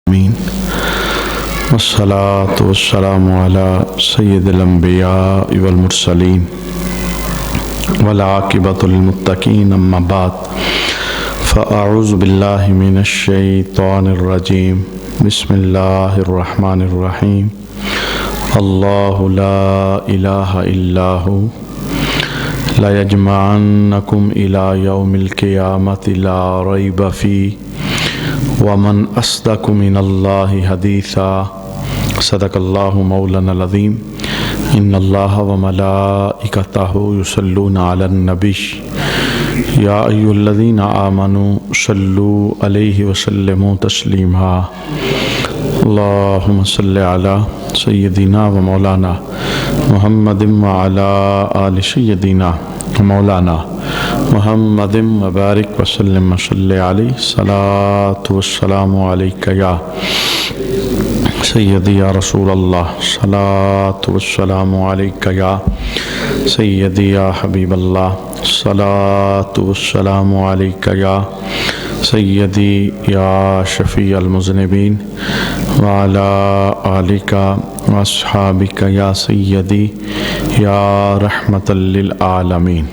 آمین والصلاة والسلام على سید الانبیاء والمرسلین والعاقبۃ للمتقین اما بعد فاعوذ باللہ من الشیطان الرجیم بسم اللہ الرحمن الرحیم اللہ لا الہ الا ہو لیجمعنکم الی یوم القیامۃ لا ریب فیہ ومن اصدق من اللہ حدیثا صدق اللہ مولانا العظیم ان اللہ وملائکتہ یصلون علی النبی یا ایھا الذین آمنوا صلوا علیہ وسلموا تسلیما اللہم صل علی سیدنا و مولانا محمد وعلی آل سیدنا و مولانا محمد مبارک وسلم صلی علیہ صلاۃ والسلام علیک یا سیدی یا رسول اللہ صلاۃ والسلام علیک یا سیدی یا حبیب اللہ صلاۃ والسلام علیک یا سیدی یا شفیع المذنبین وعلی آلک واصحابک یا سیدی یا رحمۃ للعالمین۔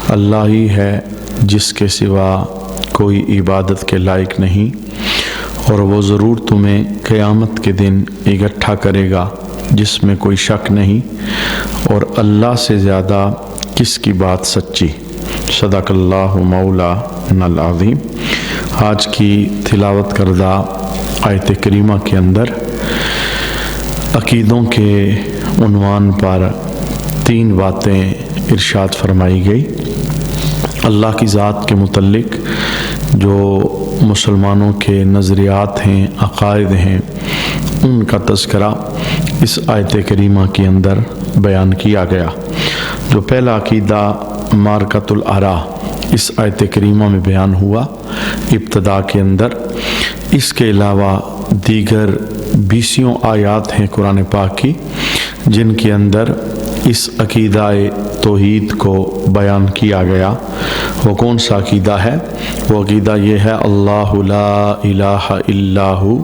اللہ ہی ہے جس کے سوا کوئی عبادت کے لائق نہیں، اور وہ ضرور تمہیں قیامت کے دن اکٹھا کرے گا جس میں کوئی شک نہیں، اور اللہ سے زیادہ کس کی بات سچی۔ صدق اللہ مولانا العظیم۔ آج کی تلاوت کردہ آیت کریمہ کے اندر عقیدوں کے عنوان پر 3 باتیں ارشاد فرمائی گئی۔ اللہ کی ذات کے متعلق جو مسلمانوں کے نظریات ہیں، عقائد ہیں، ان کا تذکرہ اس آیت کریمہ کے اندر بیان کیا گیا۔ جو پہلا عقیدہ معرکۃ الآراء اس آیت کریمہ میں بیان ہوا ابتدا کے اندر، اس کے علاوہ دیگر 20 آیات ہیں قرآن پاک کی جن کے اندر اس عقیدہ توحید کو بیان کیا گیا۔ وہ کون سا عقیدہ ہے؟ وہ عقیدہ یہ ہے اللہ لا الہ الا ہو،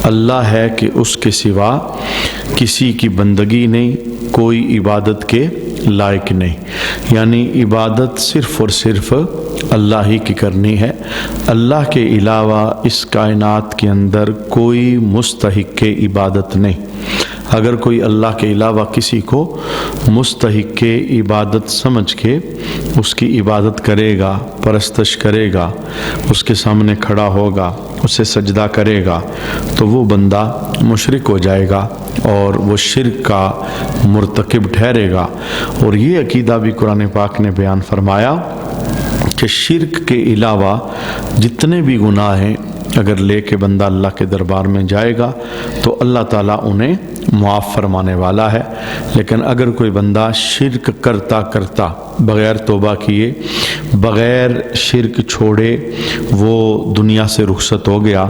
اللہ ہے کہ اس کے سوا کسی کی بندگی نہیں، کوئی عبادت کے لائق نہیں، یعنی عبادت صرف اور صرف اللہ ہی کی کرنی ہے۔ اللہ کے علاوہ اس کائنات کے اندر کوئی مستحق عبادت نہیں۔ اگر کوئی اللہ کے علاوہ کسی کو مستحق عبادت سمجھ کے اس کی عبادت کرے گا، پرستش کرے گا، اس کے سامنے کھڑا ہوگا، اسے سجدہ کرے گا، تو وہ بندہ مشرک ہو جائے گا اور وہ شرک کا مرتکب ٹھہرے گا۔ اور یہ عقیدہ بھی قرآن پاک نے بیان فرمایا کہ شرک کے علاوہ جتنے بھی گناہ ہیں اگر لے کے بندہ اللہ کے دربار میں جائے گا تو اللہ تعالیٰ انہیں معاف فرمانے والا ہے۔ لیکن اگر کوئی بندہ شرک کرتا کرتا بغیر توبہ کیے، بغیر شرک چھوڑے وہ دنیا سے رخصت ہو گیا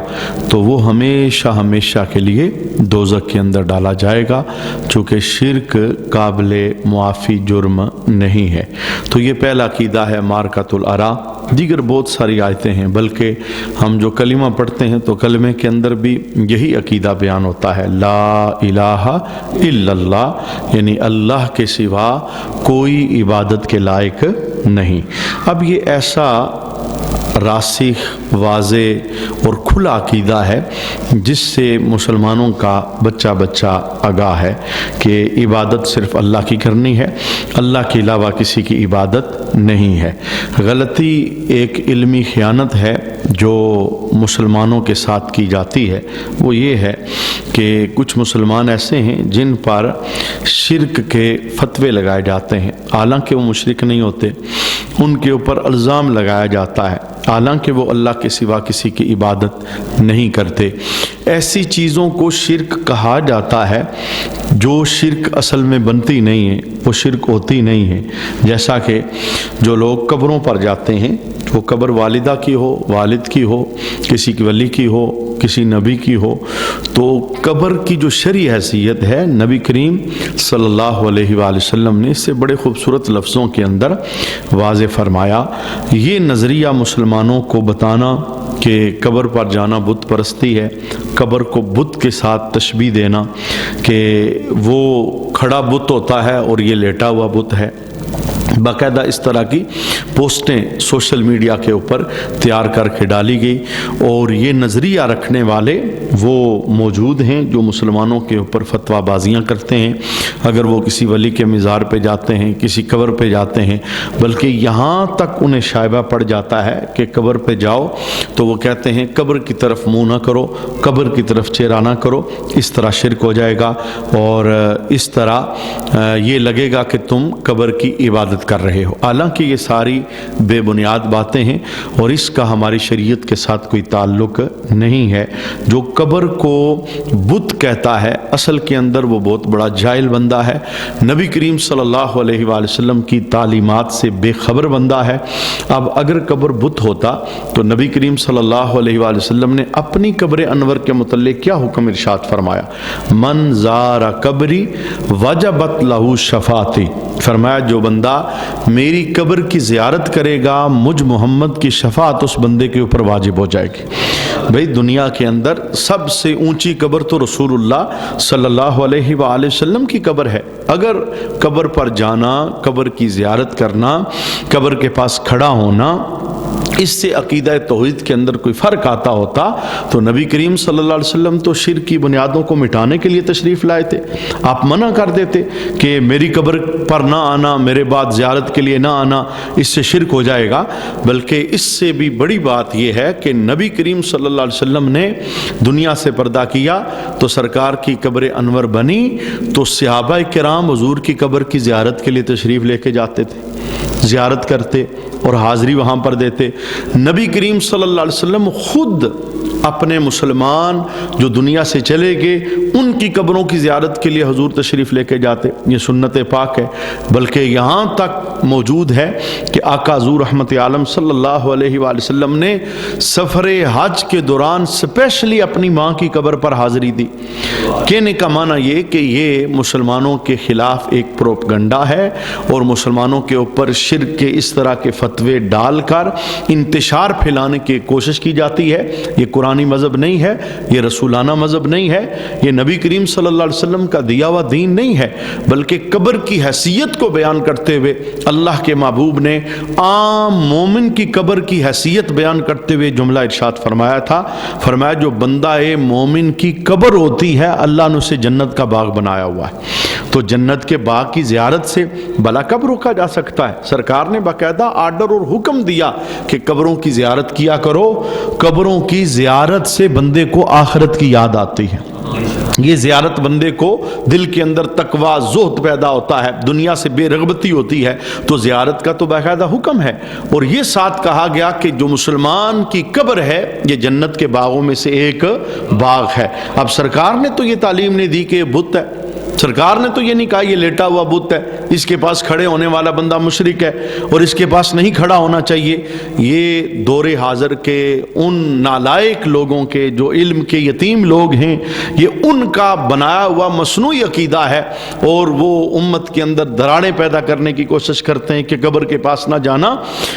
تو وہ ہمیشہ ہمیشہ کے لیے دوزخ کے اندر ڈالا جائے گا، چونکہ شرک قابل معافی جرم نہیں ہے۔ تو یہ پہلا عقیدہ ہے معرکۃ الآراء۔ دیگر بہت ساری آیتیں ہیں، بلکہ ہم جو کلمہ پڑھتے ہیں تو کلمے کے اندر بھی یہی عقیدہ بیان ہوتا ہے، لا الہ الا اللہ، یعنی اللہ کے سوا کوئی عبادت کے لائق نہیں۔ اب یہ ایسا راسخ، واضح اور کھلا عقیدہ ہے جس سے مسلمانوں کا بچہ بچہ آگاہ ہے کہ عبادت صرف اللہ کی کرنی ہے، اللہ کے علاوہ کسی کی عبادت نہیں ہے۔ غلطی ایک علمی خیانت ہے جو مسلمانوں کے ساتھ کی جاتی ہے، وہ یہ ہے کہ کچھ مسلمان ایسے ہیں جن پر شرک کے فتوے لگائے جاتے ہیں، حالانکہ وہ مشرک نہیں ہوتے، ان کے اوپر الزام لگایا جاتا ہے حالانکہ وہ اللہ کے سوا کسی کی عبادت نہیں کرتے۔ ایسی چیزوں کو شرک کہا جاتا ہے جو شرک اصل میں بنتی نہیں ہے، وہ شرک ہوتی نہیں ہے۔ جیسا کہ جو لوگ قبروں پر جاتے ہیں، وہ قبر والدہ کی ہو، والد کی ہو، کسی کی ولی کی ہو، کسی نبی کی ہو تو قبر کی جو شرعی حیثیت ہے نبی کریم صلی اللہ علیہ وآلہ وسلم نے اس سے بڑے خوبصورت لفظوں کے اندر واضح فرمایا۔ یہ نظریہ مسلمانوں کو بتانا کہ قبر پر جانا بت پرستی ہے، قبر کو بت کے ساتھ تشبیہ دینا کہ وہ کھڑا بت ہوتا ہے اور یہ لیٹا ہوا بت ہے، باقاعدہ اس طرح کی پوسٹیں سوشل میڈیا کے اوپر تیار کر کے ڈالی گئی، اور یہ نظریہ رکھنے والے وہ موجود ہیں جو مسلمانوں کے اوپر فتویٰ بازیاں کرتے ہیں۔ اگر وہ کسی ولی کے مزار پہ جاتے ہیں، کسی قبر پہ جاتے ہیں، بلکہ یہاں تک انہیں شائبہ پڑ جاتا ہے کہ قبر پہ جاؤ تو وہ کہتے ہیں قبر کی طرف منہ نہ کرو، قبر کی طرف چہرہ نہ کرو، اس طرح شرک ہو جائے گا، اور اس طرح یہ لگے گا کہ تم قبر کی عبادت کر رہے ہو۔ حالانکہ یہ ساری بے بنیاد باتیں ہیں اور اس کا ہماری شریعت کے ساتھ کوئی تعلق نہیں ہے۔ جو قبر کو بت کہتا ہے اصل کے اندر وہ بہت بڑا جاہل بندہ ہے، نبی کریم صلی اللہ علیہ وآلہ وسلم کی تعلیمات سے بے خبر بندہ ہے۔ اب اگر قبر بت ہوتا تو نبی کریم صلی اللہ علیہ وآلہ وسلم نے اپنی قبر انور کے متعلق کیا حکم ارشاد فرمایا؟ من زار قبری وجبت لہ شفاعتی، فرمایا جو بندہ میری قبر کی زیارت کرے گا مجھ محمد کی شفاعت اس بندے کے اوپر واجب ہو جائے گی۔ بھئی دنیا کے اندر سب سے اونچی قبر تو رسول اللہ صلی اللہ علیہ وآلہ وسلم کی قبر ہے۔ اگر قبر پر جانا، قبر کی زیارت کرنا، قبر کے پاس کھڑا ہونا، اس سے عقیدہ توحید کے اندر کوئی فرق آتا ہوتا تو نبی کریم صلی اللہ علیہ وسلم تو شرک کی بنیادوں کو مٹانے کے لیے تشریف لائے تھے۔ آپ منع کر دیتے کہ میری قبر پر نہ آنا، میرے بعد زیارت کے لیے نہ آنا، اس سے شرک ہو جائے گا۔ بلکہ اس سے بھی بڑی بات یہ ہے کہ نبی کریم صلی اللہ علیہ وسلم نے دنیا سے پردہ کیا تو سرکار کی قبر انور بنی تو صحابہ کرام حضور کی قبر کی زیارت کے لیے تشریف لے کے جاتے تھے، زیارت کرتے اور حاضری وہاں پر دیتے۔ نبی کریم صلی اللہ علیہ وسلم خود اپنے مسلمان جو دنیا سے چلے گئے ان کی قبروں کی زیارت کے لیے حضور تشریف لے کے جاتے، یہ سنت پاک ہے۔ بلکہ یہاں تک موجود ہے کہ آقا حضور رحمت عالم صلی اللہ علیہ وآلہ وسلم نے سفر حج کے دوران سپیشلی اپنی ماں کی قبر پر حاضری دی۔ کہنے کا معنی یہ کہ یہ مسلمانوں کے خلاف ایک پروپگنڈا ہے اور مسلمانوں کے اوپر شرک کے اس طرح کے فتوے ڈال کر انتشار پھیلانے کی کوشش کی جاتی ہے۔ یہ قرآنی مذہب نہیں ہے، یہ رسولانہ مذہب نہیں ہے، یہ نبی کریم صلی اللہ علیہ وسلم کا دیا ہوا دین نہیں ہے، بلکہ قبر کی حیثیت کو بیان کرتے ہوئے اللہ کے محبوب نے عام مومن کی قبر کی حیثیت بیان کرتے ہوئے جملہ ارشاد فرمایا تھا، فرمایا جو بندہ مومن کی قبر ہوتی ہے اللہ نے اسے جنت کا باغ بنایا ہوا ہے۔ تو جنت کے باغ کی زیارت سے بلا کب روکا جا سکتا ہے؟ سرکار نے باقاعدہ آرڈر اور حکم دیا کہ قبروں کی زیارت کیا کرو۔ قبروں کی زیارت سے بندے کو آخرت کی یاد آتی ہے، یہ زیارت بندے کو دل کے اندر تقویٰ زہد پیدا ہوتا ہے، دنیا سے بے رغبتی ہوتی ہے، تو زیارت کا تو باقاعدہ حکم ہے۔ اور یہ ساتھ کہا گیا کہ جو مسلمان کی قبر ہے یہ جنت کے باغوں میں سے ایک باغ ہے۔ اب سرکار نے تو یہ تعلیم نہیں دی کہ یہ بت ہے، سرکار نے تو یہ نہیں کہا یہ لیٹا ہوا بت ہے، اس کے پاس کھڑے ہونے والا بندہ مشرک ہے اور اس کے پاس نہیں کھڑا ہونا چاہیے۔ یہ دور حاضر کے ان نالائق لوگوں کے جو علم کے یتیم لوگ ہیں، یہ ان کا بنایا ہوا مصنوعی عقیدہ ہے، اور وہ امت کے اندر دراڑیں پیدا کرنے کی کوشش کرتے ہیں کہ قبر کے پاس نہ جانا۔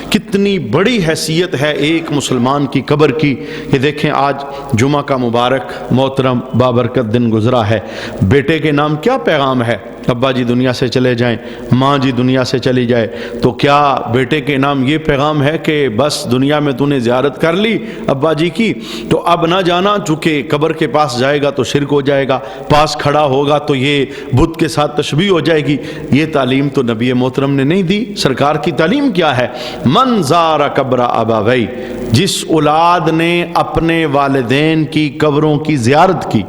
کتنی بڑی حیثیت ہے ایک مسلمان کی قبر کی۔ یہ دیکھیں آج جمعہ کا مبارک محترم بابرکت دن گزرا ہے، بیٹے کے نام کیا پیغام ہے؟ ابا جی دنیا سے چلے جائیں، ماں جی دنیا سے چلی جائے، تو کیا بیٹے کے نام یہ پیغام ہے کہ بس دنیا میں تو نے زیارت کر لی ابا جی کی تو اب نہ جانا، چونکہ قبر کے پاس جائے گا تو شرک ہو جائے گا، پاس کھڑا ہوگا تو یہ بت کے ساتھ تشبیہ ہو جائے گی؟ یہ تعلیم تو نبی محترم نے نہیں دی۔ سرکار کی تعلیم کیا ہے؟ من زار قبر ابوی، جس اولاد نے اپنے والدین کی قبروں کی زیارت کی،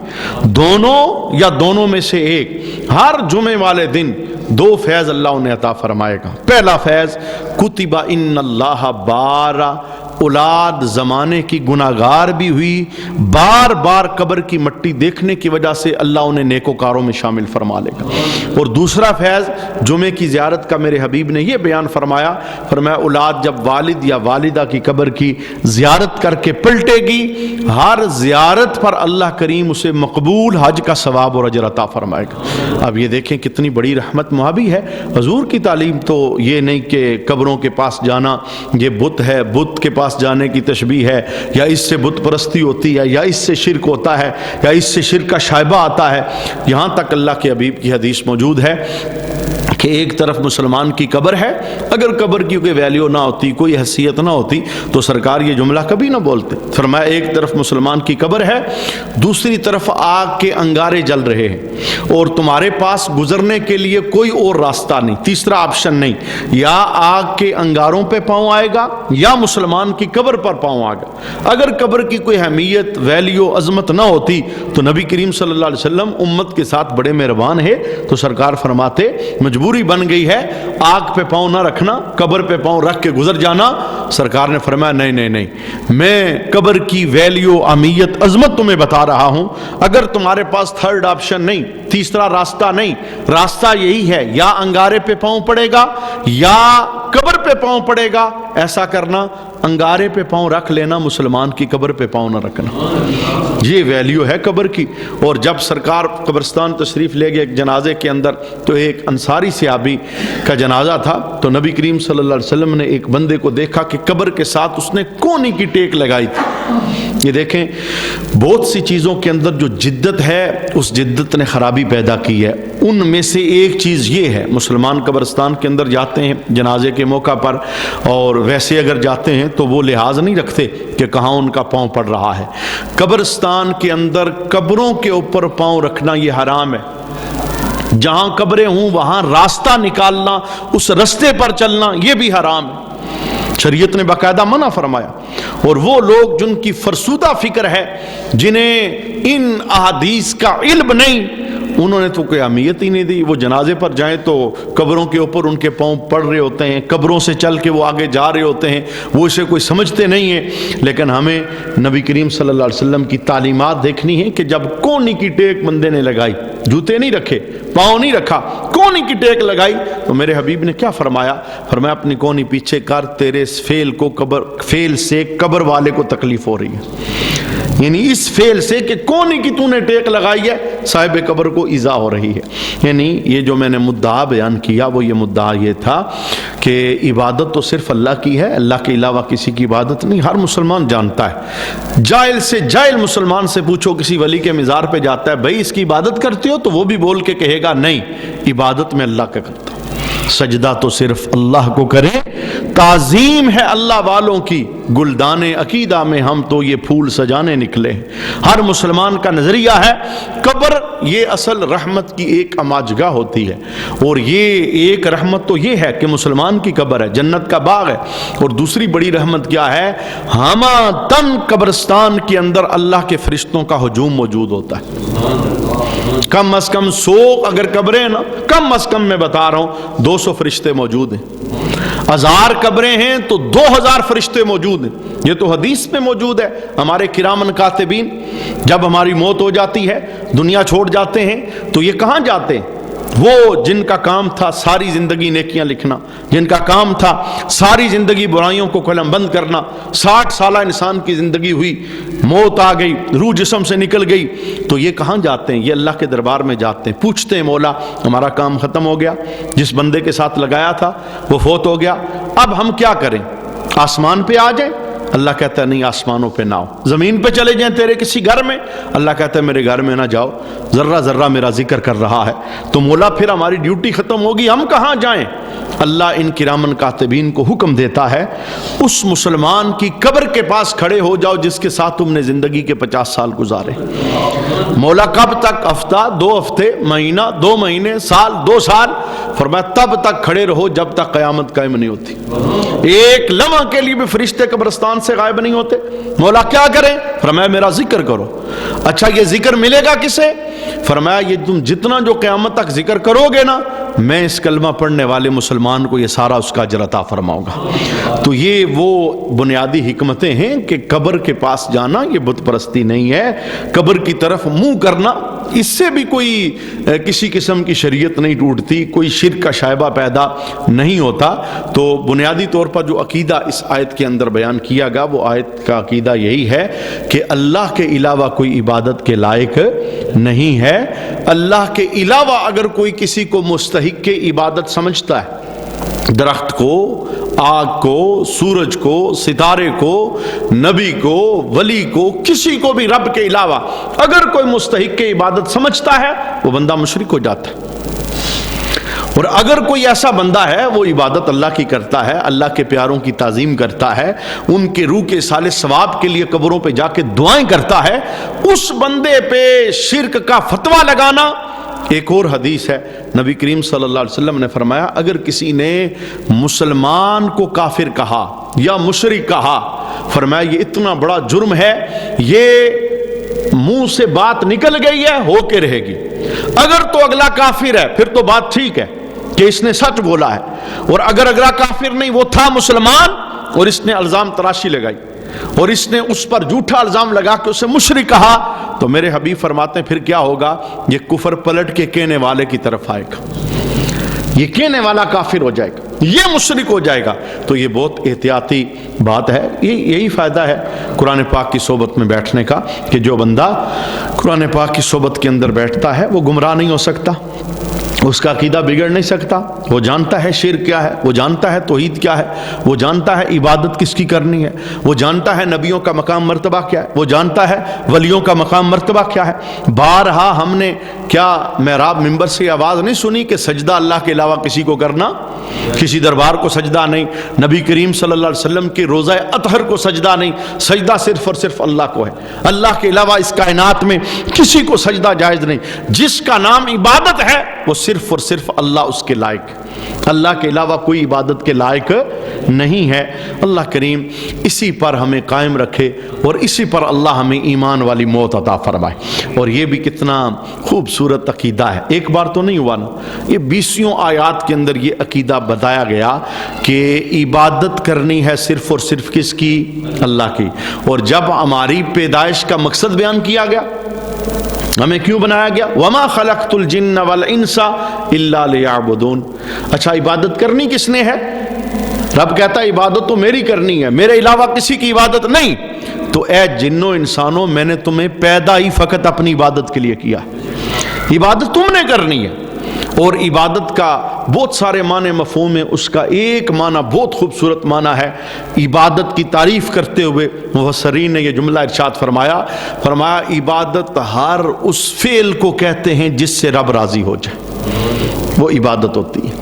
دونوں یا دونوں میں سے ایک، ہر جمعے والے دن 2 فیض اللہ انہیں عطا فرمائے گا۔ پہلا فیض کتب ان اللہ بارا اولاد زمانے کی گناہگار بھی ہوئی، بار بار قبر کی مٹی دیکھنے کی وجہ سے اللہ انہیں نیکوکاروں میں شامل فرما لے گا۔ اور دوسرا فیض جمعے کی زیارت کا میرے حبیب نے یہ بیان فرمایا اولاد جب والد یا والدہ کی قبر کی زیارت کر کے پلٹے گی، ہر زیارت پر اللہ کریم اسے مقبول حج کا ثواب اور اجر عطا فرمائے گا۔ اب یہ دیکھیں کتنی بڑی رحمت محابی ہے۔ حضور کی تعلیم تو یہ نہیں کہ قبروں کے پاس جانا یہ بت ہے، بت کے پاس جانے کی تشبیہ ہے، یا اس سے بت پرستی ہوتی ہے، یا اس سے شرک ہوتا ہے، یا اس سے شرک کا شائبہ آتا ہے۔ یہاں تک اللہ کے حبیب کی حدیث موجود ہے کہ ایک طرف مسلمان کی قبر ہے، اگر قبر کی کوئی ویلیو نہ ہوتی، کوئی حیثیت نہ ہوتی تو سرکار یہ جملہ کبھی نہ بولتے۔ فرمایا ایک طرف مسلمان کی قبر ہے، دوسری طرف آگ کے انگارے جل رہے ہیں اور تمہارے پاس گزرنے کے لیے کوئی اور راستہ نہیں، تیسرا آپشن نہیں، یا آگ کے انگاروں پہ پاؤں آئے گا یا مسلمان کی قبر پر پاؤں آئے گا۔ اگر قبر کی کوئی اہمیت، ویلیو، عظمت نہ ہوتی تو نبی کریم صلی اللہ علیہ وسلم امت کے ساتھ بڑے مہربان ہے، تو سرکار فرماتے مجبوری بن گئی ہے آگ پہ پاؤں نہ رکھنا، قبر پہ پاؤں رکھ کے گزر جانا۔ سرکار نے فرمایا نہیں نہیں نہیں، میں قبر کی ویلیو، اہمیت، عظمت تمہیں بتا رہا ہوں۔ اگر تمہارے پاس تھرڈ آپشن نہیں، تیسرا راستہ نہیں، راستہ یہی ہے، یا انگارے پہ پاؤں پڑے گا یا قبر پہ پاؤں پڑے گا، ایسا کرنا انگارے پہ پاؤں رکھ لینا، مسلمان کی قبر پہ پاؤں نہ رکھنا۔ یہ ویلیو ہے قبر کی۔ اور جب سرکار قبرستان تشریف لے گئے ایک جنازے کے اندر، تو ایک انصاری صحابی کا جنازہ تھا، تو نبی کریم صلی اللہ علیہ وسلم نے ایک بندے کو دیکھا کہ قبر کے ساتھ اس نے کونی کی ٹیک لگائی تھی۔ یہ دیکھیں بہت سی چیزوں کے اندر جو جدت ہے، اس جدت نے خرابی پیدا کی ہے۔ ان میں سے ایک چیز یہ ہے، مسلمان قبرستان کے اندر جاتے ہیں جنازے کے موقع پر، اور ویسے اگر جاتے ہیں تو وہ لحاظ نہیں رکھتے کہ کہاں ان کا پاؤں پڑ رہا ہے۔ قبرستان کے اندر قبروں کے اوپر پاؤں رکھنا یہ حرام ہے۔ جہاں قبریں ہوں وہاں راستہ نکالنا، اس رستے پر چلنا، یہ بھی حرام ہے، شریعت نے باقاعدہ منع فرمایا۔ اور وہ لوگ جن کی فرسودہ فکر ہے، جنہیں ان احادیث کا علم نہیں، انہوں نے تو کوئی اہمیت ہی نہیں دی۔ وہ جنازے پر جائیں تو قبروں کے اوپر ان کے پاؤں پڑ رہے ہوتے ہیں، قبروں سے چل کے وہ آگے جا رہے ہوتے ہیں، وہ اسے کوئی سمجھتے نہیں ہیں۔ لیکن ہمیں نبی کریم صلی اللہ علیہ وسلم کی تعلیمات دیکھنی ہے کہ جب کونی کی ٹیک بندے نے لگائی، جوتے نہیں رکھے، پاؤں نہیں رکھا، کونی کی ٹیک لگائی، تو میرے حبیب نے کیا فرمایا؟ فرمایا اپنی کونی پیچھے کر، تیرے اس فعل سے قبر والے کو تکلیف ہو رہی ہے۔ یعنی اس فعل سے کہ کونی کی تو نے ٹیک لگائی ہے، صاحب قبر کو ایذا ہو رہی ہے۔ یعنی یہ جو میں نے مدعا بیان کیا، وہ یہ مدعا یہ تھا کہ عبادت تو صرف اللہ کی ہے، اللہ کے علاوہ کسی کی عبادت نہیں، ہر مسلمان جانتا ہے۔ جاہل سے جاہل مسلمان سے پوچھو، کسی ولی کے مزار پہ جاتا ہے، بھائی اس کی عبادت کرتے ہو؟ تو وہ بھی بول کے کہے گا نہیں، عبادت میں اللہ کا کرتا ہوں، سجدہ تو صرف اللہ کو کرے، تعظیم ہے اللہ والوں کی، گلدان عقیدہ میں ہم تو یہ پھول سجانے نکلے۔ ہر مسلمان کا نظریہ ہے قبر یہ اصل رحمت کی ایک اماجگاہ ہوتی ہے، اور یہ ایک رحمت تو یہ ہے کہ مسلمان کی قبر ہے، جنت کا باغ ہے، اور دوسری بڑی رحمت کیا ہے؟ ہما تن قبرستان کے اندر اللہ کے فرشتوں کا ہجوم موجود ہوتا ہے۔ کم از کم 100 اگر قبریں نا، کم از کم میں بتا رہا ہوں 200 فرشتے موجود ہیں۔ 1000 قبریں ہیں تو 2000 فرشتے موجود ہیں۔ یہ تو حدیث میں موجود ہے۔ ہمارے کرامن کاتبین جب ہماری موت ہو جاتی ہے، دنیا چھوڑ جاتے ہیں، تو یہ کہاں جاتے ہیں؟ وہ جن کا کام تھا ساری زندگی نیکیاں لکھنا، جن کا کام تھا ساری زندگی برائیوں کو قلم بند کرنا، 60 سالہ انسان کی زندگی ہوئی، موت آ گئی، روح جسم سے نکل گئی، تو یہ کہاں جاتے ہیں؟ یہ اللہ کے دربار میں جاتے ہیں، پوچھتے ہیں مولا ہمارا کام ختم ہو گیا، جس بندے کے ساتھ لگایا تھا وہ فوت ہو گیا، اب ہم کیا کریں؟ آسمان پہ آ جائیں؟ اللہ کہتا ہے نہیں، آسمانوں پہ نہ آؤ، زمین پہ چلے جائیں تیرے کسی گھر میں؟ اللہ کہتا ہے میرے گھر میں نہ جاؤ، ذرہ ذرہ میرا ذکر کر رہا ہے۔ تو مولا پھر ہماری ڈیوٹی ختم ہوگی، ہم کہاں جائیں؟ اللہ ان کرامن کاتبین کو حکم دیتا ہے اس مسلمان کی قبر کے پاس کھڑے ہو جاؤ جس کے ساتھ تم نے زندگی کے 50 سال گزارے۔ مولا کب تک؟ ہفتہ، 2 ہفتے، مہینہ، 2 مہینے، سال، 2 سال؟ فرمایا تب تک کھڑے رہو جب تک قیامت قائم نہیں ہوتی۔ ایک لمحہ کے لیے بھی فرشتے قبرستان سے غائب نہیں ہوتے۔ مولا کیا کریں؟ فرمایا میرا ذکر کرو۔ اچھا یہ ذکر ملے گا کسے؟ فرمایا یہ تم جتنا جو قیامت تک ذکر کرو گے نا، میں اس کلمہ پڑھنے والے مسلمان کو یہ سارا اس کا اجر عطا فرماؤں گا۔ تو یہ وہ بنیادی حکمتیں ہیں کہ قبر کے پاس جانا یہ بت پرستی نہیں ہے، قبر کی طرف منہ کرنا اس سے بھی کوئی کسی قسم کی شریعت نہیں ٹوٹتی، کوئی شرک کا شائبہ پیدا نہیں ہوتا۔ تو بنیادی طور پر جو عقیدہ اس آیت کے اندر بیان کیا گیا وہ آیت کا عقیدہ یہی ہے کہ اللہ کے علاوہ کوئی عبادت کے لائق نہیں ہے۔ اللہ کے علاوہ اگر کوئی کسی کو مستحق کے عبادت سمجھتا ہے، درخت کو، آگ کو، سورج کو، ستارے کو، نبی کو، ولی کو، کسی کو بھی رب کے علاوہ اگر کوئی مستحق کی عبادت سمجھتا ہے وہ بندہ مشرک ہو جاتا ہے۔ اور اگر کوئی ایسا بندہ ہے وہ عبادت اللہ کی کرتا ہے، اللہ کے پیاروں کی تعظیم کرتا ہے، ان کے روح کے اصالِ ثواب کے لیے قبروں پہ جا کے دعائیں کرتا ہے، اس بندے پہ شرک کا فتویٰ لگانا۔ ایک اور حدیث ہے، نبی کریم صلی اللہ علیہ وسلم نے فرمایا اگر کسی نے مسلمان کو کافر کہا یا مشرک کہا، فرمایا یہ اتنا بڑا جرم ہے، یہ منہ سے بات نکل گئی ہے، ہو کے رہے گی۔ اگر تو اگلا کافر ہے پھر تو بات ٹھیک ہے کہ اس نے سچ بولا ہے، اور اگر اگلا کافر نہیں، وہ تھا مسلمان اور اس نے الزام تراشی لگائی اور اس نے اس پر جھوٹا الزام لگا کے اسے مشرک کہا، تو میرے حبیب فرماتے ہیں پھر کیا ہوگا؟ یہ کفر پلٹ کے کہنے والے کی طرف آئے گا، یہ کہنے والا کافر ہو جائے گا، یہ مشرک ہو جائے گا۔ تو یہ بہت احتیاطی بات ہے، یہی فائدہ ہے قرآن پاک کی صحبت میں بیٹھنے کا کہ جو بندہ قرآن پاک کی صحبت کے اندر بیٹھتا ہے وہ گمراہ نہیں ہو سکتا، اس کا عقیدہ بگڑ نہیں سکتا، وہ جانتا ہے شرک کیا ہے، وہ جانتا ہے توحید کیا ہے، وہ جانتا ہے عبادت کس کی کرنی ہے، وہ جانتا ہے نبیوں کا مقام مرتبہ کیا ہے، وہ جانتا ہے ولیوں کا مقام مرتبہ کیا ہے۔ بارہا ہم نے کیا محراب منبر سے آواز نہیں سنی کہ سجدہ اللہ کے علاوہ کسی کو کرنا، کسی دربار کو سجدہ نہیں، نبی کریم صلی اللہ علیہ وسلم کے روضہ اطہر کو سجدہ نہیں، سجدہ صرف اور صرف اللہ کو ہے، اللہ کے علاوہ اس کائنات میں کسی کو سجدہ جائز نہیں۔ جس کا نام عبادت ہے وہ صرف اور صرف اللہ اس کے لائق، اللہ کے علاوہ کوئی عبادت کے لائق نہیں ہے۔ اللہ کریم اسی پر ہمیں قائم رکھے اور اسی پر اللہ ہمیں ایمان والی موت عطا فرمائے۔ اور یہ بھی کتنا خوبصورت عقیدہ ہے، ایک بار تو نہیں ہوا نا، یہ 20 آیات کے اندر یہ عقیدہ بتایا گیا کہ عبادت کرنی ہے صرف اور صرف کس کی؟ اللہ کی۔ اور جب ہماری پیدائش کا مقصد بیان کیا گیا، ہمیں کیوں بنایا گیا؟ وَمَا خَلَقْتُ الْجِنَّ وَالْإِنسَ إِلَّا لِيَعْبُدُونَ۔ اچھا عبادت کرنی کس نے ہے؟ رب کہتا ہے عبادت تو میری کرنی ہے، میرے علاوہ کسی کی عبادت نہیں۔ تو اے جنوں انسانوں، میں نے تمہیں پیدا ہی فقط اپنی عبادت کے لیے کیا، عبادت تم نے کرنی ہے۔ اور عبادت کا بہت سارے معنی مفہوم ہیں، اس کا ایک معنی بہت خوبصورت معنی ہے، عبادت کی تعریف کرتے ہوئے مفسرین نے یہ جملہ ارشاد فرمایا عبادت ہر اس فعل کو کہتے ہیں جس سے رب راضی ہو جائے، وہ عبادت ہوتی ہے۔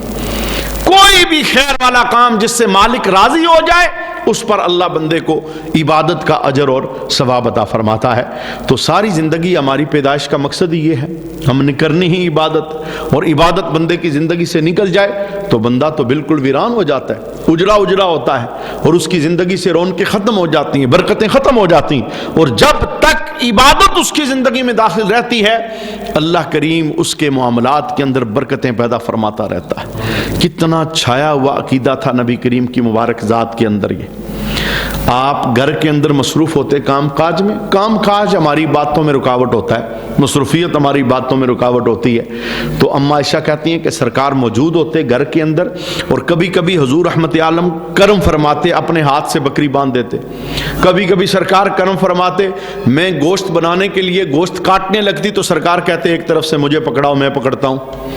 کوئی بھی خیر والا کام جس سے مالک راضی ہو جائے اس پر اللہ بندے کو عبادت کا اجر اور ثواب عطا فرماتا ہے۔ تو ساری زندگی ہماری پیدائش کا مقصد ہی یہ ہے، ہم نے کرنی ہی عبادت، اور عبادت بندے کی زندگی سے نکل جائے تو بندہ تو بالکل ویران ہو جاتا ہے، اجڑا اجڑا ہوتا ہے، اور اس کی زندگی سے رونقیں ختم ہو جاتی ہیں، برکتیں ختم ہو جاتی ہیں۔ اور جب تک عبادت اس کی زندگی میں داخل رہتی ہے اللہ کریم اس کے معاملات کے اندر برکتیں پیدا فرماتا رہتا ہے۔ کتنا چھایا ہوا عقیدہ تھا نبی کریم کی مبارک ذات کے اندر۔ یہ آپ گھر کے اندر مصروف ہوتے کام کاج میں، کام کاج ہماری باتوں میں رکاوٹ ہوتا ہے، مصروفیت ہماری باتوں میں رکاوٹ ہوتی ہے۔ تو اما عائشہ کہتی ہیں کہ سرکار موجود ہوتے گھر کے اندر، اور کبھی کبھی حضور رحمت عالم کرم فرماتے اپنے ہاتھ سے بکری باندھ دیتے، کبھی کبھی سرکار کرم فرماتے میں گوشت بنانے کے لیے گوشت کاٹنے لگتی تو سرکار کہتے ایک طرف سے مجھے پکڑاؤ میں پکڑتا ہوں۔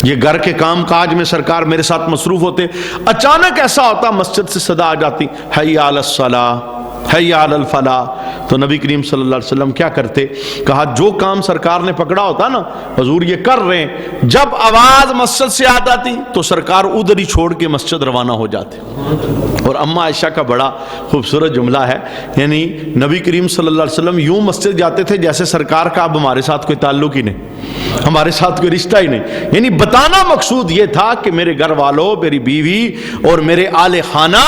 یہ گھر کے کام کاج میں سرکار میرے ساتھ مصروف ہوتے۔ اچانک ایسا ہوتا مسجد سے صدا آ جاتی حی علی الصلاۃ حی علی الفلاح، تو نبی کریم صلی اللہ علیہ وسلم کیا کرتے؟ کہا جو کام سرکار نے پکڑا ہوتا نا حضور یہ کر رہے ہیں، جب آواز مسجد سے آ جاتی تو سرکار ادھر ہی چھوڑ کے مسجد روانہ ہو جاتے۔ اور اما عائشہ کا بڑا خوبصورت جملہ ہے، یعنی نبی کریم صلی اللہ علیہ وسلم یوں مسجد جاتے تھے جیسے سرکار کا اب ہمارے ساتھ کوئی تعلق ہی نہیں، ہمارے ساتھ کوئی رشتہ ہی نہیں۔ یعنی بتانا مقصود یہ تھا کہ میرے گھر والوں، میری بیوی اور میرے آل خانہ،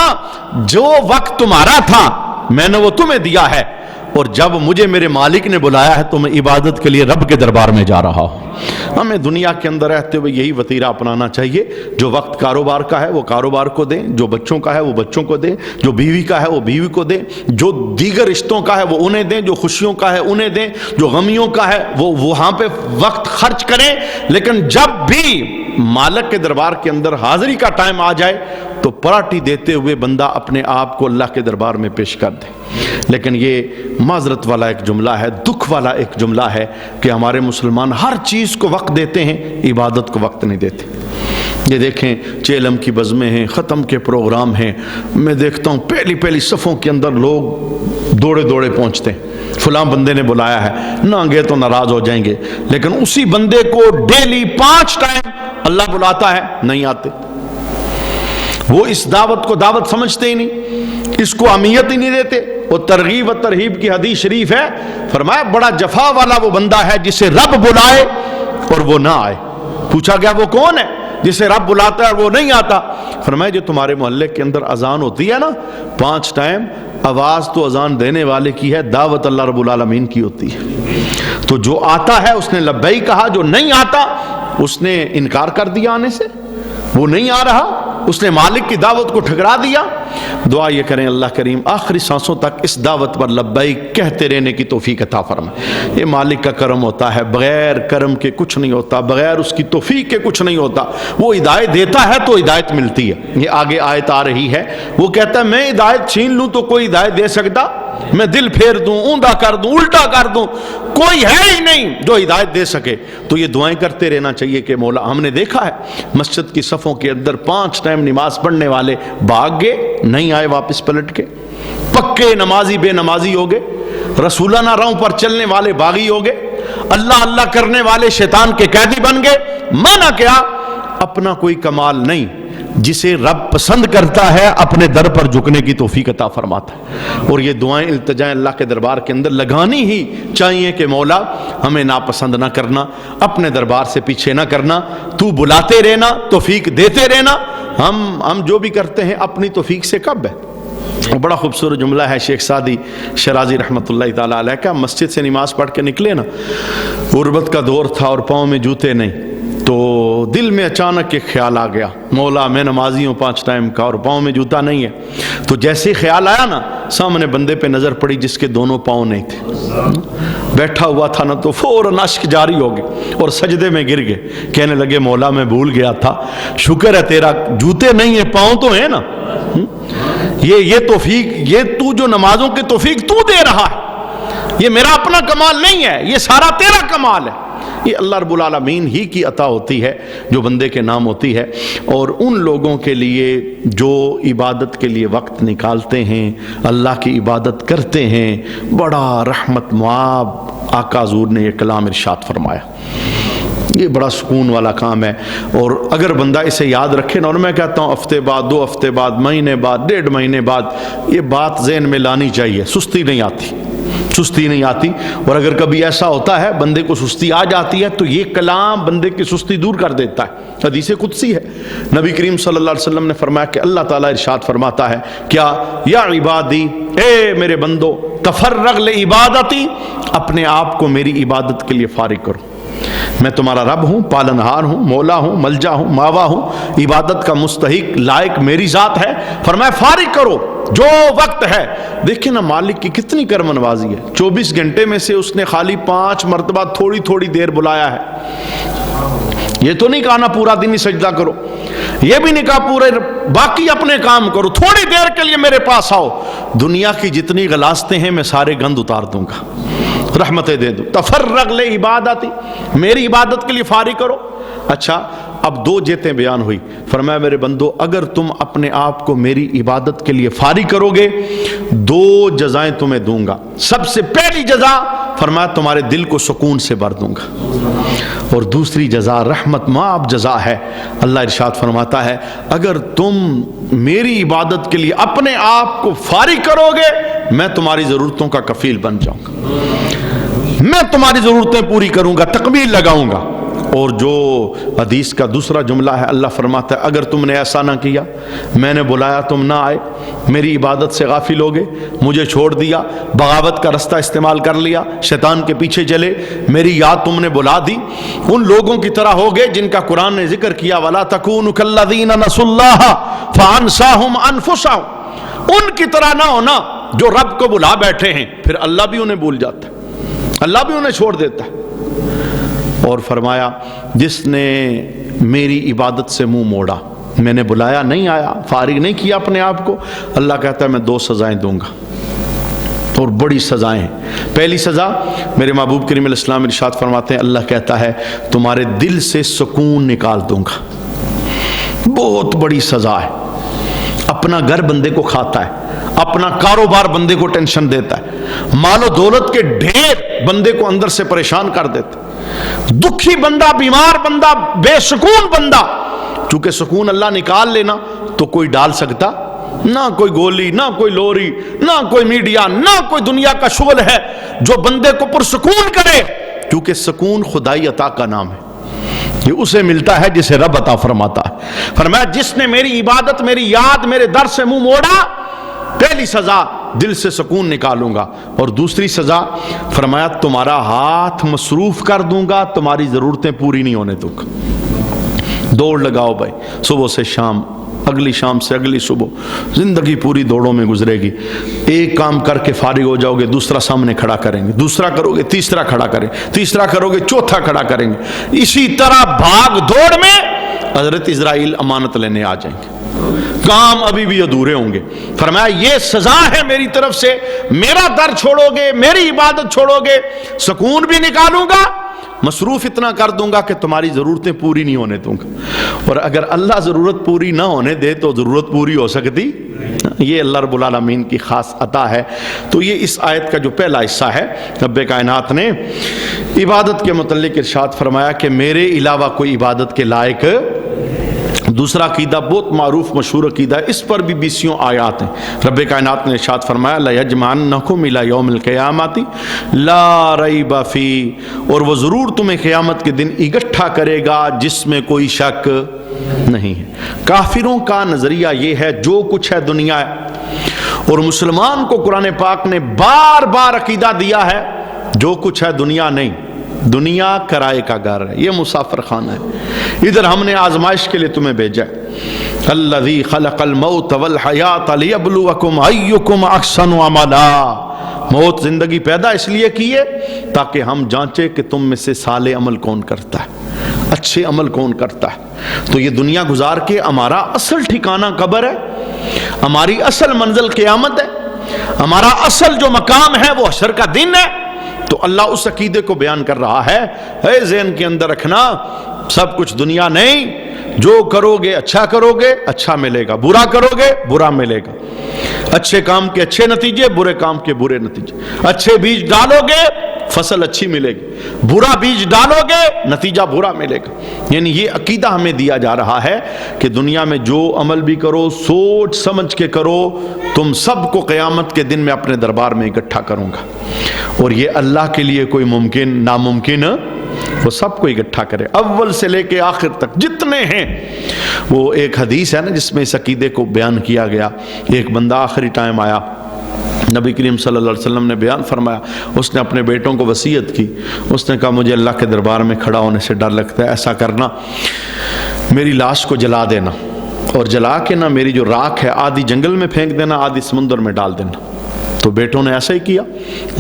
جو وقت تمہارا تھا میں نے وہ تمہیں دیا ہے، اور جب مجھے میرے مالک نے بلایا ہے تو میں عبادت کے لیے رب کے دربار میں جا رہا ہوں۔ ہمیں دنیا کے اندر رہتے ہوئے یہی وتیرہ اپنانا چاہیے، جو وقت کاروبار کا ہے وہ کاروبار کو دیں، جو بچوں کا ہے وہ بچوں کو دیں، جو بیوی کا ہے وہ بیوی کو دیں، جو دیگر رشتوں کا ہے وہ انہیں دیں، جو خوشیوں کا ہے انہیں دیں، جو غمیوں کا ہے وہ وہاں پہ وقت خرچ کریں۔ لیکن جب بھی مالک کے دربار کے اندر حاضری کا ٹائم آ جائے تو پراٹھی دیتے ہوئے بندہ اپنے آپ کو اللہ کے دربار میں پیش کر دے۔ لیکن یہ معذرت والا ایک جملہ ہے، دکھ والا ایک جملہ ہے کہ ہمارے مسلمان ہر چیز کو وقت دیتے ہیں، عبادت کو وقت نہیں دیتے۔ یہ دیکھیں چیلم کی بزمیں ہیں، ختم کے پروگرام ہیں، میں دیکھتا ہوں پہلی صفوں کے اندر لوگ دوڑے پہنچتے ہیں، فلاں بندے نے بلایا ہے، نہ گئے تو ناراض ہو جائیں گے، لیکن اسی بندے کو ڈیلی 5 ٹائم اللہ بلاتا ہے، نہیں آتے۔ وہ اس دعوت کو دعوت سمجھتے ہی نہیں، اس کو اہمیت ہی نہیں دیتے۔ وہ ترغیب و ترہیب کی حدیث شریف ہے، فرمایا بڑا جفا والا وہ بندہ ہے جسے رب بلائے اور وہ نہ آئے۔ پوچھا گیا وہ کون ہے جسے رب بلاتا ہے اور وہ نہیں آتا؟ فرمایا جو تمہارے محلے کے اندر اذان ہوتی ہے نا 5 ٹائم، آواز تو اذان دینے والے کی ہے، دعوت اللہ رب العالمین کی ہوتی ہے۔ تو جو آتا ہے اس نے لبیک کہا، جو نہیں آتا اس نے انکار کر دیا آنے سے، وہ نہیں آ رہا، اس نے مالک کی دعوت کو ٹھکرا دیا۔ دعا یہ کریں اللہ کریم آخری سانسوں تک اس دعوت پر لبیک کہتے رہنے کی توفیق عطا فرمائے۔ یہ مالک کا کرم ہوتا ہے، بغیر کرم کے کچھ نہیں ہوتا، بغیر اس کی توفیق کے کچھ نہیں ہوتا۔ وہ ہدایت دیتا ہے تو ہدایت ملتی ہے۔ یہ آگے آیت آ رہی ہے، وہ کہتا ہے میں ہدایت چھین لوں تو کوئی ہدایت دے سکتا؟ میں دل پھیر دوں، اوندا کر دوں، الٹا کر دوں، کوئی ہے ہی نہیں جو ہدایت دے سکے۔ تو یہ دعائیں کرتے رہنا چاہیے کہ مولا، ہم نے دیکھا ہے مسجد کی صفوں کے اندر 5 ٹائم نماز پڑھنے والے بھاگ گئے، نہیں آئے واپس پلٹ کے، پکے نمازی بے نمازی ہو گئے، رسولانہ راہوں پر چلنے والے باغی ہو گئے، اللہ اللہ کرنے والے شیطان کے قیدی بن گئے۔ مانا کیا؟ اپنا کوئی کمال نہیں، جسے رب پسند کرتا ہے اپنے در پر جھکنے کی توفیق عطا فرماتا ہے۔ اور یہ دعائیں التجائیں اللہ کے دربار کے اندر لگانی ہی چاہیے کہ مولا ہمیں ناپسند نہ کرنا، اپنے دربار سے پیچھے نہ کرنا، تو بلاتے رہنا، توفیق دیتے رہنا۔ ہم جو بھی کرتے ہیں اپنی توفیق سے کب ہے؟ بڑا خوبصورت جملہ ہے شیخ سعدی شرازی رحمۃ اللہ تعالیٰ علیہ کا، مسجد سے نماز پڑھ کے نکلے نا، غربت کا دور تھا اور پاؤں میں جوتے نہیں، تو دل میں اچانک ایک خیال آ گیا، مولا میں نمازی ہوں 5 ٹائم کا اور پاؤں میں جوتا نہیں ہے۔ تو جیسے ہی خیال آیا نا، سامنے بندے پہ نظر پڑی جس کے دونوں پاؤں نہیں تھے، بیٹھا ہوا تھا نا، تو فوراً اشک جاری ہو گئے اور سجدے میں گر گئے، کہنے لگے مولا میں بھول گیا تھا، شکر ہے تیرا جوتے نہیں ہیں پاؤں تو ہیں نا، یہ توفیق، یہ تو جو نمازوں کی توفیق تو دے رہا ہے، یہ میرا اپنا کمال نہیں ہے، یہ سارا تیرا کمال ہے۔ یہ اللہ رب العالمین ہی کی عطا ہوتی ہے جو بندے کے نام ہوتی ہے۔ اور ان لوگوں کے لیے جو عبادت کے لیے وقت نکالتے ہیں، اللہ کی عبادت کرتے ہیں، بڑا رحمت معاب آقا حضور نے یہ کلام ارشاد فرمایا۔ یہ بڑا سکون والا کام ہے، اور اگر بندہ اسے یاد رکھے نا، اور میں کہتا ہوں ہفتے بعد، 2 ہفتے بعد، مہینے بعد، 1.5 مہینے بعد یہ بات ذہن میں لانی چاہیے، سستی نہیں آتی، سستی نہیں آتی۔ اور اگر کبھی ایسا ہوتا ہے بندے کو سستی آ جاتی ہے تو یہ کلام بندے کی سستی دور کر دیتا ہے۔ حدیث قدسی ہے، نبی کریم صلی اللہ علیہ وسلم نے فرمایا کہ اللہ تعالیٰ ارشاد فرماتا ہے کیا، یا عبادی، اے میرے بندو، تفرغ لعبادتی، اپنے آپ کو میری عبادت کے لیے فارغ کرو، میں تمہارا رب ہوں، پالنہار ہوں، مولا ہوں، ملجا ہوں، ماوا ہوں، عبادت کا مستحق لائق میری ذات ہے۔ فرمایا فارغ کرو جو وقت ہے۔ دیکھیں نا مالک کی کتنی کرم نوازی ہے، 24 گھنٹے میں سے اس نے خالی 5 مرتبہ تھوڑی تھوڑی دیر بلایا ہے۔ یہ تو نہیں کہا نا پورا دن ہی سجدہ کرو، یہ بھی نہیں کہا پورے باقی اپنے کام کرو، تھوڑی دیر کے لیے میرے پاس آؤ، دنیا کی جتنی غلاستیں ہیں میں سارے گند اتار دوں گا، رحمتیں دے دوں۔ تفرغ لعبادتی، میری عبادت کے لیے فارغ کرو۔ اچھا اب 2 جیتیں بیان ہوئی، فرمایا میرے بندو اگر تم اپنے آپ کو میری عبادت کے لیے فارغ کرو گے 2 جزائیں تمہیں دوں گا۔ سب سے پہلی جزا فرمایا تمہارے دل کو سکون سے بھر دوں گا، اور دوسری جزا رحمت معاب جزا ہے۔ اللہ ارشاد فرماتا ہے اگر تم میری عبادت کے لیے اپنے آپ کو فارغ کرو گے میں تمہاری ضرورتوں کا کفیل بن جاؤں گا، میں تمہاری ضرورتیں پوری کروں گا، تکمیل لگاؤں گا۔ اور جو حدیث کا دوسرا جملہ ہے، اللہ فرماتا ہے اگر تم نے ایسا نہ کیا، میں نے بلایا تم نہ آئے، میری عبادت سے غافل ہو گئے، مجھے چھوڑ دیا، بغاوت کا رستہ استعمال کر لیا، شیطان کے پیچھے چلے، میری یاد تم نے بلا دی، ان لوگوں کی طرح ہو گئے جن کا قرآن نے ذکر کیا وَلَا تَكُونُوا كَالَّذِينَ نَسُوا اللَّهَ فَأَنسَاهُمْ أَنفُسَهُمْ، ان کی طرح نہ ہونا جو رب کو بلا بیٹھے ہیں، پھر اللہ بھی انہیں بھول جاتا ہے، اللہ بھی انہیں چھوڑ دیتا ہے۔ اور فرمایا جس نے میری عبادت سے منہ موڑا، میں نے بلایا نہیں آیا، فارغ نہیں کیا اپنے آپ کو، اللہ کہتا ہے میں 2 سزائیں دوں گا، اور بڑی سزائیں ہیں۔ پہلی سزا میرے محبوب کریم علیہ السلام ارشاد فرماتے ہیں، اللہ کہتا ہے تمہارے دل سے سکون نکال دوں گا، بہت بڑی سزا ہے۔ اپنا گھر بندے کو کھاتا ہے، اپنا کاروبار بندے کو ٹینشن دیتا ہے، مال و دولت کے ڈھیر بندے کو اندر سے پریشان کر دیتا ہے، دکھی بندہ، بیمار بندہ، بے سکون بندہ، چونکہ سکون اللہ نکال لینا تو کوئی ڈال سکتا نہ، کوئی گولی، نہ کوئی لوری، نہ کوئی میڈیا، نہ کوئی دنیا کا شغل ہے جو بندے کو پرسکون کرے، کیونکہ سکون خدائی عطا کا نام ہے، یہ اسے ملتا ہے جسے رب عطا فرماتا ہے۔ فرمایا جس نے میری عبادت، میری یاد، میرے در سے منہ موڑا، پہلی سزا دل سے سکون نکالوں گا، اور دوسری سزا فرمایا تمہارا ہاتھ مصروف کر دوں گا، تمہاری ضرورتیں پوری نہیں ہونے دوں گا۔ دوڑ لگاؤ بھائی، صبح سے شام، اگلی شام سے اگلی صبح، زندگی پوری دوڑوں میں گزرے گی، ایک کام کر کے فارغ ہو جاؤ گے، دوسرا سامنے کھڑا کریں گے، دوسرا کرو گے تیسرا کھڑا کریں، تیسرا کرو گے چوتھا کھڑا کریں گے، اسی طرح بھاگ دوڑ میں حضرت اسرائیل امانت لینے آ جائیں گے، کام ابھی بھی ادھورے ہوں گے۔ فرمایا یہ سزا ہے میری طرف سے، میرا در چھوڑو گے، میری عبادت چھوڑو گے، سکون بھی نکالوں گا، مصروف اتنا کر دوں گا کہ تمہاری ضرورتیں پوری نہیں ہونے دوں گا۔ اور اگر اللہ ضرورت پوری نہ ہونے دے تو ضرورت پوری ہو سکتی، یہ اللہ رب العالمین کی خاص عطا ہے۔ تو یہ اس آیت کا جو پہلا حصہ ہے، رب کائنات نے عبادت کے متعلق ارشاد فرمایا کہ میرے علاوہ کوئی عبادت کے لائق۔ دوسرا عقیدہ بہت معروف مشہور عقیدہ ہے، اس پر بھی 20 آیات ہیں۔ رب کائنات نے ارشاد فرمایا لَيَجْمَعَنَّكُمْ إِلَى يَوْمِ الْقِيَامَةِ لَا رَيْبَ فِيهِ، اور وہ ضرور تمہیں قیامت کے دن اکٹھا کرے گا جس میں کوئی شک نہیں ہے۔ کافروں کا نظریہ یہ ہے جو کچھ ہے دنیا ہے، اور مسلمان کو قرآن پاک نے بار بار عقیدہ دیا ہے جو کچھ ہے دنیا نہیں، دنیا کرائے کا گھر ہے، یہ مسافر خانہ ہے، ادھر ہم نے آزمائش کے لیے تمہیں بھیجا ہے۔ الذی خلق الموت والحیات لیبلوکم ایکم احسن عملا، موت زندگی پیدا اس لیے کی ہے تاکہ ہم جانچے کہ تم میں سے صالح عمل کون کرتا ہے، اچھے عمل کون کرتا ہے۔ تو یہ دنیا گزار کے ہمارا اصل ٹھکانہ قبر ہے، ہماری اصل منزل قیامت ہے، ہمارا اصل جو مقام ہے وہ حشر کا دن ہے۔ تو اللہ اس عقیدے کو بیان کر رہا ہے، اے ذہن کے اندر رکھنا سب کچھ دنیا نہیں، جو کرو گے اچھا کرو گے اچھا ملے گا، برا کرو گے برا ملے گا، اچھے کام کے اچھے نتیجے، برے کام کے برے نتیجے، اچھے بیج ڈالو گے فصل اچھی ملے گی، برا بیج ڈالو گے نتیجہ برا ملے گا۔ یعنی یہ عقیدہ ہمیں دیا جا رہا ہے کہ دنیا میں جو عمل بھی کرو سوچ سمجھ کے کرو، تم سب کو قیامت کے دن میں اپنے دربار میں اکٹھا کروں گا، اور یہ اللہ کے لیے کوئی ممکن ناممکن، وہ سب کو اکٹھا کرے، اول سے لے کے آخر تک جتنے ہیں۔ وہ ایک حدیث ہے نا جس میں اس عقیدے کو بیان کیا گیا، ایک بندہ آخری ٹائم آیا، نبی کریم صلی اللہ علیہ وسلم نے بیان فرمایا، اس نے اپنے بیٹوں کو وصیت کی، اس نے کہا مجھے اللہ کے دربار میں کھڑا ہونے سے ڈر لگتا ہے، ایسا کرنا میری لاش کو جلا دینا، اور جلا کے نہ میری جو راکھ ہے آدھی جنگل میں پھینک دینا، آدھی سمندر میں ڈال دینا۔ تو بیٹوں نے ایسا ہی کیا،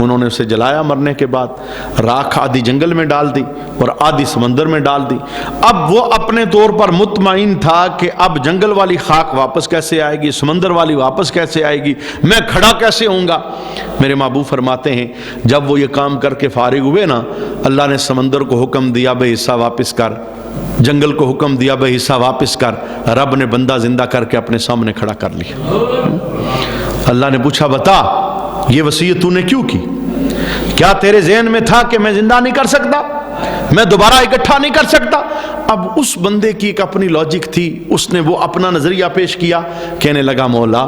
انہوں نے اسے جلایا، مرنے کے بعد راکھ آدھی جنگل میں ڈال دی اور آدھی سمندر میں ڈال دی۔ اب وہ اپنے طور پر مطمئن تھا کہ اب جنگل والی خاک واپس کیسے آئے گی، سمندر والی واپس کیسے آئے گی، میں کھڑا کیسے ہوں گا۔ میرے محبوب فرماتے ہیں جب وہ یہ کام کر کے فارغ ہوئے نا، اللہ نے سمندر کو حکم دیا بے حصہ واپس کر، جنگل کو حکم دیا بے حصہ واپس کر، رب نے بندہ زندہ کر کے اپنے سامنے کھڑا کر لیا۔ اللہ نے پوچھا بتا یہ وصیت تو نے کیوں کی؟ کیا تیرے ذہن میں تھا کہ میں زندہ نہیں کر سکتا، میں دوبارہ اکٹھا نہیں کر سکتا؟ اب اس بندے کی ایک اپنی لاجک تھی، اس نے وہ اپنا نظریہ پیش کیا، کہنے لگا مولا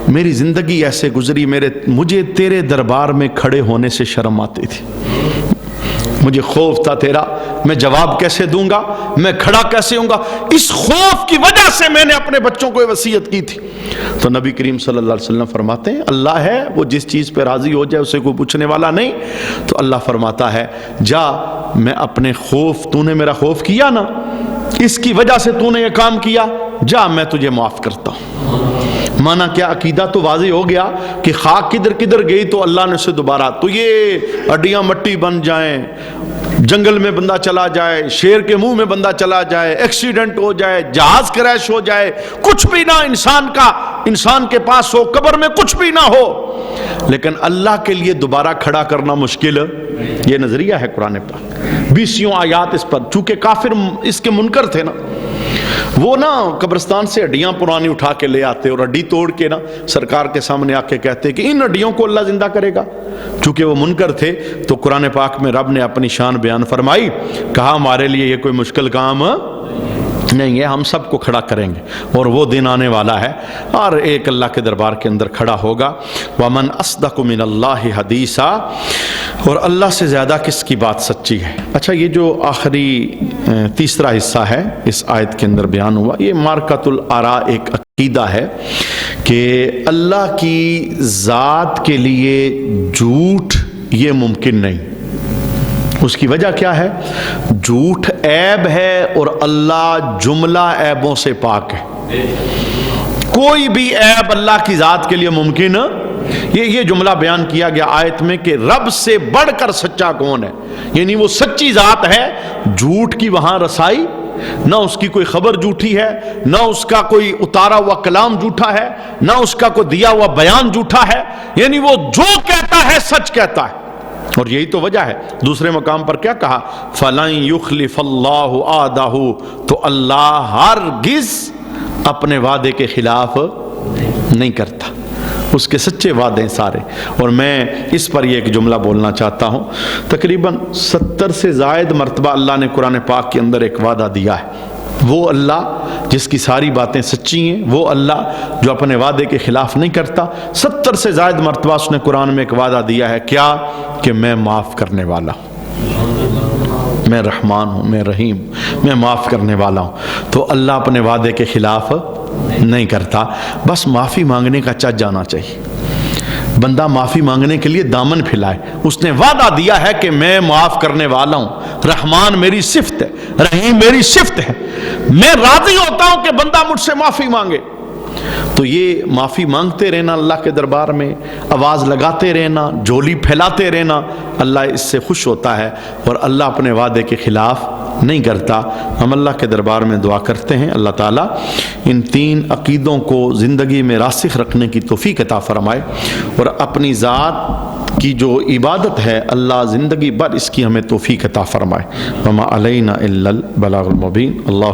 میری زندگی ایسے گزری، مجھے تیرے دربار میں کھڑے ہونے سے شرم آتی تھی، مجھے خوف تھا تیرا، میں جواب کیسے دوں گا، میں کھڑا کیسے ہوں گا، اس خوف کی وجہ سے میں نے اپنے بچوں کو وصیت کی تھی۔ تو نبی کریم صلی اللہ علیہ وسلم فرماتے ہیں اللہ ہے وہ جس چیز پہ راضی ہو جائے اسے کوئی پوچھنے والا نہیں۔ تو اللہ فرماتا ہے جا، میں اپنے خوف، تو نے میرا خوف کیا نا، اس کی وجہ سے تو نے یہ کام کیا، جا میں تجھے معاف کرتا ہوں۔ مانا کیا، عقیدہ تو واضح ہو گیا کہ خاک کدھر کدھر گئی تو اللہ نے اسے دوبارہ، تو یہ ہڈیاں مٹی بن جائیں، جنگل میں بندہ چلا جائے، شیر کے منہ میں بندہ چلا جائے، ایکسیڈنٹ ہو جائے، جہاز کریش ہو جائے، کچھ بھی نہ انسان کے پاس ہو، قبر میں کچھ بھی نہ ہو، لیکن اللہ کے لیے دوبارہ کھڑا کرنا مشکل، یہ نظریہ ہے قرآن پاک۔ 20 آیات اس پر، چونکہ کافر اس کے منکر تھے نا، وہ نا قبرستان سے ہڈیاں پرانی اٹھا کے لے آتے اور ہڈی توڑ کے نا سرکار کے سامنے آ کے کہتے کہ ان ہڈیوں کو اللہ زندہ کرے گا۔ چونکہ وہ منکر تھے تو قرآن پاک میں رب نے اپنی شان بیان فرمائی، کہا ہمارے لیے یہ کوئی مشکل کام نہیں ہے، ہم سب کو کھڑا کریں گے، اور وہ دن آنے والا ہے اور ایک اللہ کے دربار کے اندر کھڑا ہوگا۔ وَمَنْ أَصْدَقُ مِنَ اللَّهِ حَدِيثًا، اور اللہ سے زیادہ کس کی بات سچی ہے۔ اچھا، یہ جو آخری تیسرا حصہ ہے اس آیت کے اندر بیان ہوا، یہ مارکۃ الآراء ایک عقیدہ ہے کہ اللہ کی ذات کے لیے جھوٹ یہ ممکن نہیں۔ اس کی وجہ کیا ہے؟ جھوٹ عیب ہے اور اللہ جملہ عیبوں سے پاک ہے، کوئی بھی عیب اللہ کی ذات کے لیے ممکن۔ یہ جملہ بیان کیا گیا آیت میں کہ رب سے بڑھ کر سچا کون ہے، یعنی وہ سچی ذات ہے، جھوٹ کی وہاں رسائی نہ، اس کی کوئی خبر جھوٹی ہے، نہ اس کا کوئی اتارا ہوا کلام جھوٹا ہے، نہ اس کا کوئی دیا ہوا بیان جھوٹا ہے، یعنی وہ جو کہتا ہے سچ کہتا ہے۔ اور یہی تو وجہ ہے، دوسرے مقام پر کیا کہا، فَلَن يُخْلِفَ اللَّهُ وَعْدَهُ، تو اللہ ہرگز اپنے وعدے کے خلاف نہیں کرتا، اس کے سچے وعدے سارے۔ اور میں اس پر یہ ایک جملہ بولنا چاہتا ہوں، تقریباً 70 سے زائد مرتبہ اللہ نے قرآن پاک کے اندر ایک وعدہ دیا ہے۔ وہ اللہ جس کی ساری باتیں سچی ہیں، وہ اللہ جو اپنے وعدے کے خلاف نہیں کرتا، 70 سے زائد مرتبہ اس نے قرآن میں ایک وعدہ دیا ہے، کیا؟ کہ میں معاف کرنے والا ہوں، میں رحمان ہوں، میں رحیم، میں معاف کرنے والا ہوں۔ تو اللہ اپنے وعدے کے خلاف نہیں کرتا، بس معافی مانگنے کا چج جانا چاہیے۔ بندہ معافی مانگنے کے لیے دامن پھیلائے، اس نے وعدہ دیا ہے کہ میں معاف کرنے والا ہوں، رحمان میری صفت ہے، رحیم میری صفت ہے، میں راضی ہوتا ہوں کہ بندہ مجھ سے معافی مانگے۔ تو یہ معافی مانگتے رہنا اللہ کے دربار میں، آواز لگاتے رہنا، جھولی پھیلاتے رہنا، اللہ اس سے خوش ہوتا ہے اور اللہ اپنے وعدے کے خلاف نہیں کرتا۔ ہم اللہ کے دربار میں دعا کرتے ہیں اللہ تعالیٰ ان 3 عقیدوں کو زندگی میں راسخ رکھنے کی توفیق عطا فرمائے، اور اپنی ذات کی جو عبادت ہے اللہ زندگی بھر اس کی ہمیں توفیق عطا فرمائے۔ وما علینا الا البلاغ المبین۔ اللہ